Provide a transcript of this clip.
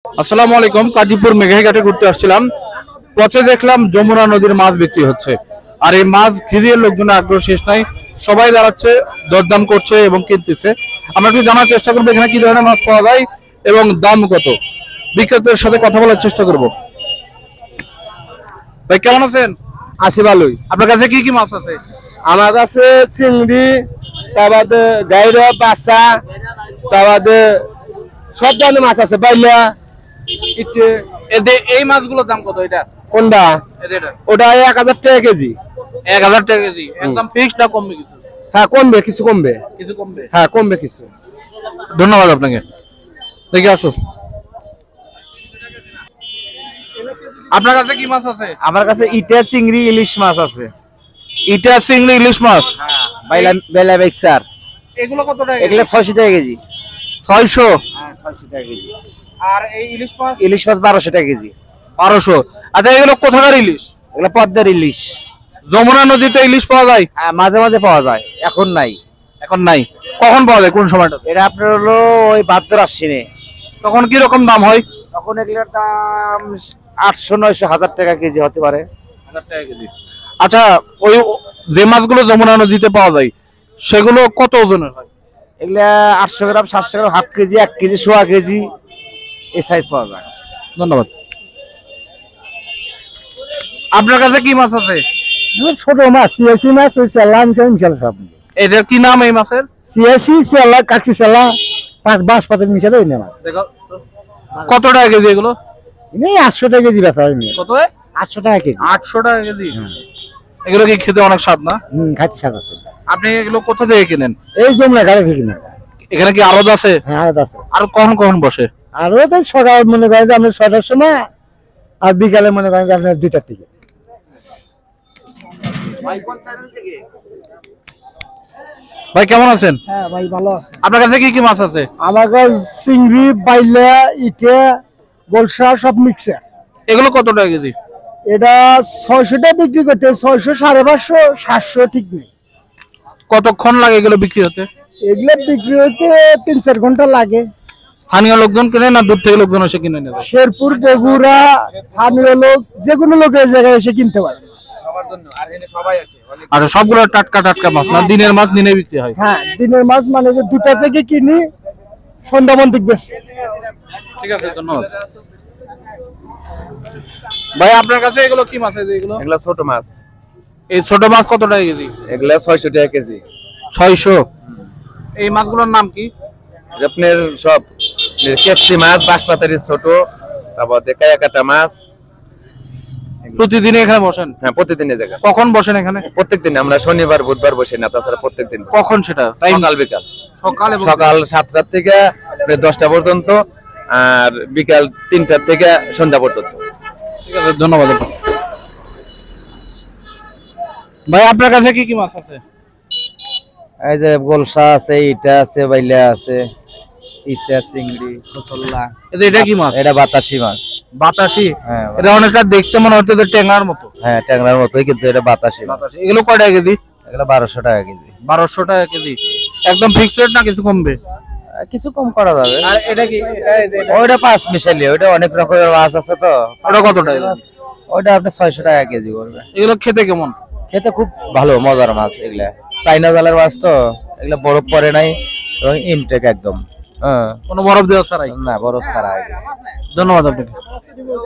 আসসালামু আলাইকুম। কাজীপুর মেঘাঘাটে ঘুরতে আসছিলাম, পথে দেখলাম যমুনা নদীর মাছ বিক্রি হচ্ছে। আর এই মাছ ঘিরে লোকজনের আগ্রহ শেষ নাই, সবাই দাঁড়াচ্ছে, দরদাম করছে এবং কিনতেছে। আমরা একটু জানার চেষ্টা করবো এখানে কি ধরনের মাছ পাওয়া যায় এবং দাম কত। বিক্রেতাদের সাথে কথা বলার চেষ্টা করব। ভাই কেমন আছেন? আছি ভালোই। আপনার কাছে কি কি মাছ আছে? আমার কাছে চিংড়ি, তারপরে গাইরা, বাসা, তারপরে সব ধরনের মাছ আছে। বাইলা ইটে। এই মাছগুলোর দাম কত? এটা কোনটা? ওটা 1000 টাকা কেজি। 1000 টাকা কেজি একদম ফিক্সড না কমবে কিছু? হ্যাঁ কমবে, কিছু কমবে। কিছু কমবে? হ্যাঁ কমবে কিছু। ধন্যবাদ আপনাকে। দেখে আসো, আপনার কাছে কি মাছ আছে? আমার কাছে ইটা, চিংড়ি, ইলিশ মাছ আছে। ইটা, চিংড়ি, ইলিশ মাছ। বাইলা বেলা বেক্সার। এগুলো কত টাকা? এগুলো 600 টাকা কেজি। 600? হ্যাঁ 600 টাকা কেজি। আর এই ইলিশ মাছ? ইলিশ মাছ 1200 টাকা কেজি। 1200। আচ্ছা এগুলো কোথাকার ইলিশ? এগুলো পদ্মার ইলিশ। যমুনা নদীতে ইলিশ পাওয়া যায়? হ্যাঁ মাঝে মাঝে পাওয়া যায়, এখন নাই। এখন নাই? কখন পাওয়া যায়, কোন সময়টা? এটা আপনার হলো ওই ভাদ্র আশ্বিনে। তখন কি রকম দাম হয়? তখন এগুলোর দাম 800, 900, 1000 টাকা কেজি হতে পারে। 1000 টাকা কেজি। আচ্ছা ওই যে মাছগুলো যমুনা নদীতে পাওয়া যায় সেগুলো কত ওজনের হয়? এগুলা 800 গ্রাম, 700 গ্রাম, হাফ কেজি, 1 কেজি, সোয়া কেজি এই সাইজ পাওয়া যায়। ধন্যবাদ। আপনার কাছে কি মাছ আছে? ছোট মাছ, সিয়াসি মাছ, ওই চালান সব। এটার কি নাম এই মাছের? সিয়াসি, চালা, কাঠি চালা, 5 বাঁশ পাতের মিশালে ওই মাছ। দেখো কত টাকা কেজি এগুলো? এই 800 টাকা কেজি বেচা হয়। কত? 800 টাকা কেজি। 800 টাকা কেজি। এগুলো কি খেতে অনেক স্বাদ না? খাইতে স্বাদ আছে। আপনি এগুলো কোথা থেকে কিনেন? এই যমুনা ঘাটে থেকে না। এখানে কি আড়ত আছে? হ্যাঁ আড়ত আছে। আর কখন কখন বসে? আর ওই তো সকাল মনে করেন যে আমরা 6টার সময়, আর বিকালে মনে করেন যে আপনার 2টার থেকে। ভাই কেমন আছেন? হ্যাঁ ভাই ভালো আছে। আপনার কাছে কি কি মাছ আছে? আমার কাছে চিংড়ি, বাইলা, ইটে, গোলসা সব মিক্সার। এগুলো কত টাকা কেজি? এটা 600 টাকা বিক্রি করতে, 600, 550, 700 ঠিক নেই। কতক্ষণ লাগে এগুলো বিক্রি হতে? এগুলো বিক্রি হইতে 3-4 ঘন্টা লাগে। স্থানীয় লোকজন কিনে না দূর থেকে লোকজন এসে কিনে নেয়? শেরপুর, বগুড়া, স্থানীয় লোক যে কোনো লোক এই জায়গায় এসে কিনতে পারে। আচ্ছা সবগুলো টাটকা টাটকা মাছ না? দিনের মাছ দিনে বিক্রি হয়? হ্যাঁ দিনের মাছ, মানে যে 2টা থেকে কিনি, সন্ধ্যা পর্যন্ত বেশি। ঠিক আছে, ধন্যবাদ। ভাই আপনার কাছে এগুলো কি মাছ আছে? এগুলো এগুলা ছোট মাছ। এই ছোট মাছ কত টাকা কেজি? এগুলা 600 টাকা কেজি। 600। এই মাছগুলোর নাম কি? আপনার সব কেপসি মাছ, বাঁশপাতারি ছোট, তারপর কায়া কাটা মাছ। প্রতিদিন এখানে বসেন? হ্যাঁ প্রতিদিনের জায়গা। কখন বসেন এখানে? প্রত্যেকদিন আমরা শনিবার বুধবার বসি না, তাছাড়া প্রত্যেকদিন। কখন সেটা? সকাল বিকাল। সকাল 7টা থেকে 10টা পর্যন্ত, আর বিকাল 3টা থেকে সন্ধ্যা পর্যন্ত। ঠিক আছে, ধন্যবাদ। ভাই আপনার কাছে কি কি মাছ আছে? এই যে গোলসা আছে, ইটা আছে, বাইলা আছে, ইসা, চিংড়ি, খোসল্লা। এটা কি মাছ? এটা বাতাসি মাছ। বাতাসি? হ্যাঁ এটা অনেকটা দেখতে মনে হচ্ছে ট্যাংরার মতো। হ্যাঁ ট্যাংরার মতোই, কিন্তু এটা বাতাসি মাছ। এগুলো কয় টাকা কেজি? এগুলো 1200 টাকা কেজি। 1200 টাকা কেজি। একদম ফিক্সড রেট না কিছু কমবে? কিছু কম করা যাবে। আর এটা কি? ওইটা 5 মিশালি, ওইটা অনেক রকমের মাছ আছে তো। ওটা কত টাকা? ওইটা আপনি 600 টাকা কেজি করবে। এগুলো খেতে কেমন? খেতে খুব ভালো, মজার মাছ এগুলা। চাইনা জালের মাছ তো, এগুলা বরফ পড়ে নাই এবং ইনটেক একদম। কোনো বরফ দেওয়া ছাড়াই? না বরফ ছাড়া। ধন্যবাদ আপনাকে।